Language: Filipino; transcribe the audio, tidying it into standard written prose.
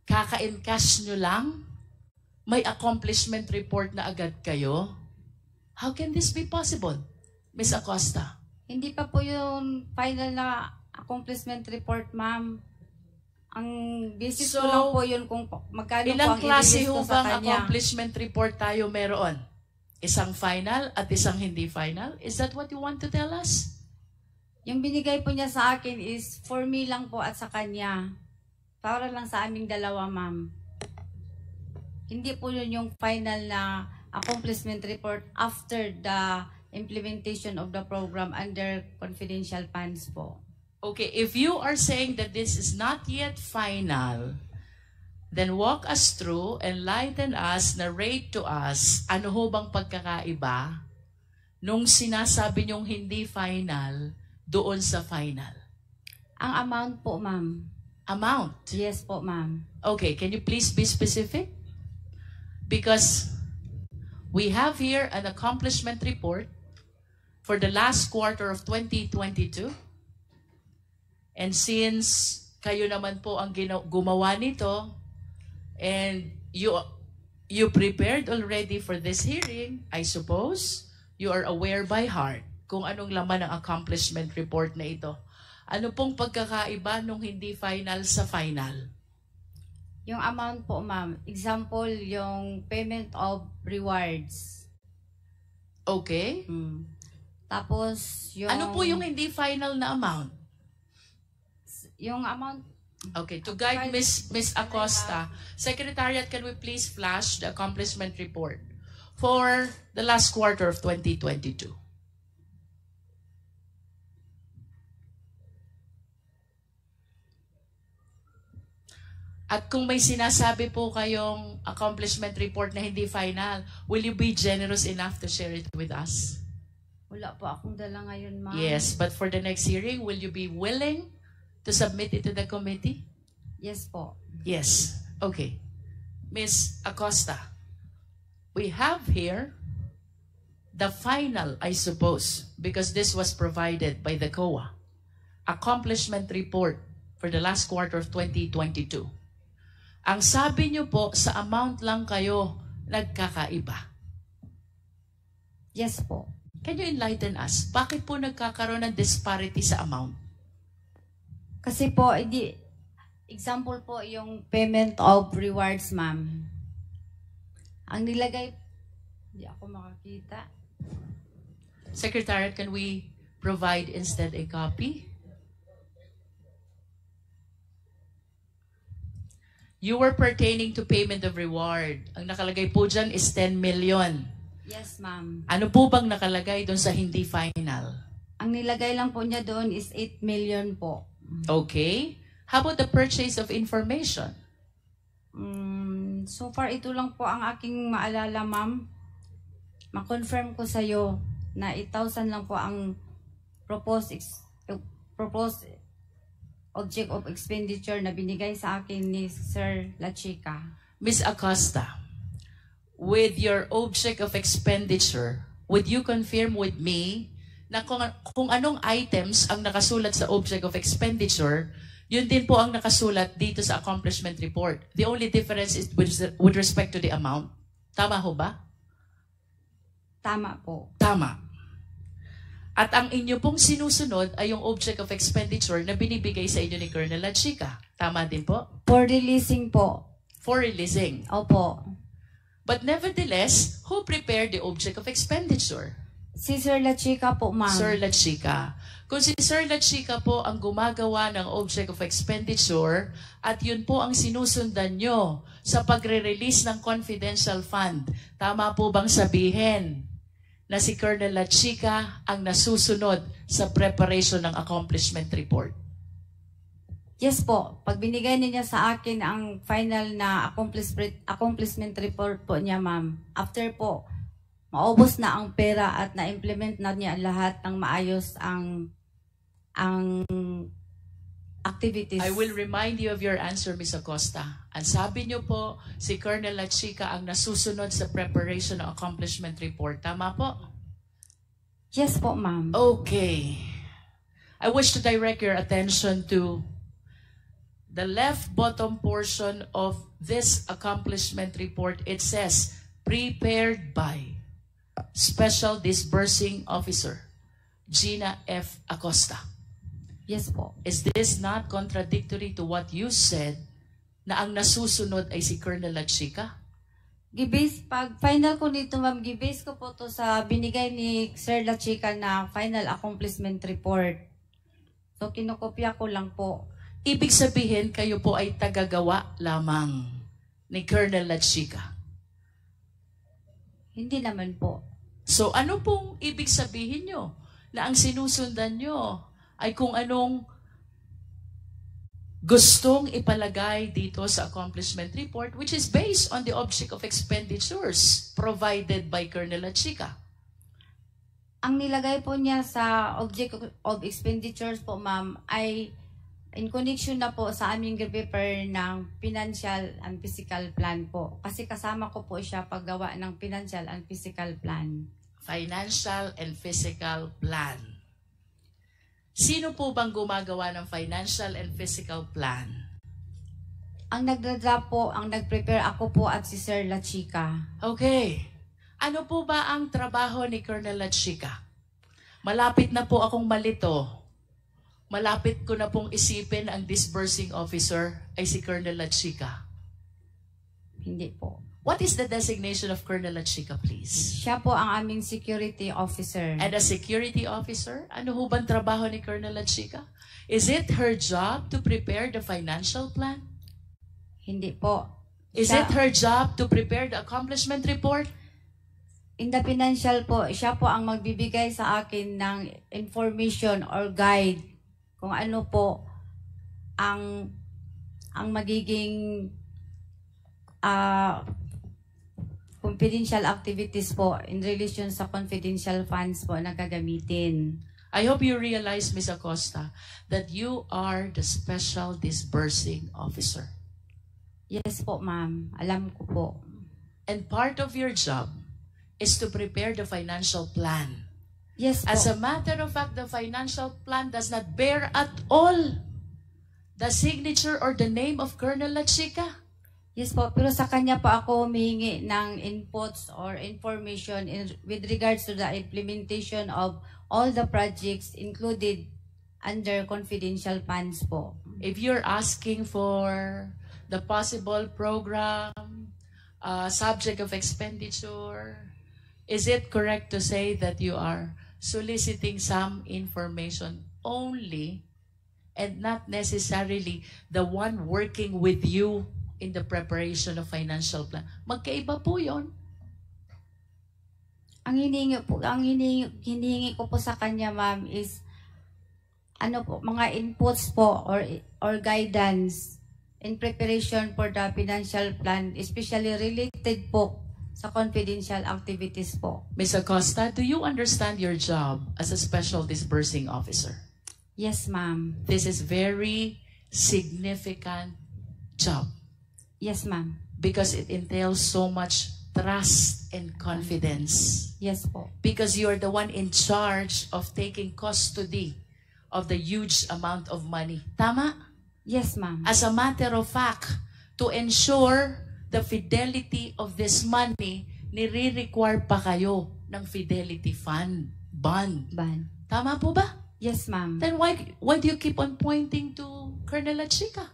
Kaka-encash nyo lang? May accomplishment report na agad kayo? How can this be possible, Ms. Acosta? Hindi pa po yung final na accomplishment report, ma'am. Ang basis ko lang po yun kung magkano po Ilang ang klase i-release ho ko sa bang kanya. accomplishment report tayo meron? Isang final at isang hindi final? Is that what you want to tell us? Yung binigay po niya sa akin is for me lang po at sa kanya. Para lang sa aming dalawa, ma'am. Hindi po yun yung final na accomplishment report after the implementation of the program under confidential funds po. Okay, if you are saying that this is not yet final, then walk us through, enlighten us, narrate to us, ano ho bang pagkakaiba nung sinasabi niyong hindi final doon sa final? Ang amount po, ma'am. Amount? Yes po, ma'am. Okay, can you please be specific? Because we have here an accomplishment report for the last quarter of 2022. And since kayo naman po ang gumawa nito, and you prepared already for this hearing, I suppose, you are aware by heart kung anong laman ng accomplishment report na ito. Ano pong pagkakaiba nung hindi final sa final? Yung amount po, ma'am. Example, yung payment of rewards. Okay. Tapos, yung... Ano po yung hindi final na amount? Yung amount... Okay, to guide Miss Acosta, Secretariat, can we please flash the accomplishment report for the last quarter of 2022? At kung may sinasabi po kayong accomplishment report na hindi final, will you be generous enough to share it with us? Wala po akong dala ngayon, ma'am. Yes, but for the next hearing, will you be willing to submit it to the committee? Yes po. Yes. Okay. Ms. Acosta, we have here the final, I suppose, because this was provided by the COA, accomplishment report for the last quarter of 2022. Ang sabi niyo po, sa amount lang kayo nagkakaiba. Yes po. Can you enlighten us? Bakit po nagkakaroon ng disparity sa amount? Kasi po, example po yung payment of rewards, ma'am. Ang nilagay, hindi ako makakita. Secretariat, can we provide instead a copy? You were pertaining to payment of reward. Ang nakalagay po dyan is 10 million. Yes, ma'am. Ano po bang nakalagay doon sa hindi final? Ang nilagay lang po niya doon is 8 million po. Okay. How about the purchase of information? So far, ito lang po ang aking maalala, ma'am. Ma-confirm ko sa'yo na 8,000 lang po ang proposed object of expenditure na binigay sa akin ni Sir La Chica. Ms. Acosta, with your object of expenditure, would you confirm with me na kung anong items ang nakasulat sa object of expenditure, yun din po ang nakasulat dito sa accomplishment report. The only difference is with respect to the amount. Tama ho ba? Tama po. Tama. At ang inyo pong sinusunod ay yung object of expenditure na binibigay sa inyo ni Colonel La Chica. Tama din po? For releasing po. For releasing. Opo. But nevertheless, who prepared the object of expenditure? Si Sir La Chica po, ma'am. Sir La Chica. Kung si Sir La Chica po ang gumagawa ng object of expenditure at yun po ang sinusundan nyo sa pagre-release ng confidential fund, tama po bang sabihin na si Colonel La Chica ang nasusunod sa preparation ng accomplishment report? Yes po. Pag binigay niya sa akin ang final na accomplishment report po niya, ma'am, after po, maubos na ang pera at na-implement na niya lahat ng maayos ang activities. I will remind you of your answer, Ms. Acosta. Ang sabi niyo po, si Colonel La Chica ang nasusunod sa preparation ng accomplishment report. Tama po? Yes po, ma'am. Okay. I wish to direct your attention to the left bottom portion of this accomplishment report, it says, prepared by Special Disbursing Officer Gina F. Acosta. Yes po. Is this not contradictory to what you said na ang nasusunod ay si Colonel Lachica? Gibase, pag final ko nito ma'am, gibase ko po to sa binigay ni Sir Lachica na final accomplishment report. So kinokopya ko lang po. Ibig sabihin, kayo po ay tagagawa lamang ni Colonel Lachica. Hindi naman po. So ano pong ibig sabihin nyo? Na ang sinusundan nyo ay kung anong gustong ipalagay dito sa accomplishment report, which is based on the object of expenditures provided by Colonel Lachica. Ang nilagay po niya sa object of expenditures po ma'am ay in connection na po sa aming prepare ng financial and physical plan po. Kasi kasama ko po siya paggawa ng financial and physical plan. Financial and physical plan. Sino po bang gumagawa ng financial and physical plan? Ang nagdra-draft po, ang nag-prepare ako po at si Sir Lachica. Okay. Ano po ba ang trabaho ni Colonel Lachica? Malapit na po akong malito. Malapit ko na pong isipin ang disbursing officer ay si Colonel Lachica. Hindi po. What is the designation of Colonel Lachica, please? Siya po ang aming security officer. And a security officer? Ano ho bang trabaho ni Colonel Lachica? Is it her job to prepare the financial plan? Hindi po. Is it her job to prepare the accomplishment report? In the financial po, siya po ang magbibigay sa akin ng information or guide kung ano po ang magiging confidential activities po in relation sa confidential funds po na gagamitin. I hope you realize, Ms. Acosta, that you are the special disbursing officer. Yes po, ma'am. Alam ko po. And part of your job is to prepare the financial plan. Yes po. As a matter of fact, the financial plan does not bear at all the signature or the name of Colonel Lachica. Yes po, pero sa kanya po ako humihingi ng inputs or information with regards to the implementation of all the projects included under confidential funds po. If you're asking for the possible program, subject of expenditure, is it correct to say that you are soliciting some information only and not necessarily the one working with you in the preparation of financial plan? Magkaiba po yon. Ang hinihingi ko po sa kanya, ma'am, is ano po, mga inputs po or guidance in preparation for the financial plan, especially related po sa confidential activities po. Ms. Acosta, do you understand your job as a special disbursing officer? Yes, ma'am. This is very significant job Yes, ma'am. because it entails so much trust and confidence. Yes po. Because you're the one in charge of taking custody of the huge amount of money. Tama? Yes, ma'am. As a matter of fact, to ensure the fidelity of this money, nire-require pa kayo ng fidelity fund, bond. Ban. Tama po ba? Yes, ma'am. Then why do you keep on pointing to Colonel Lachica?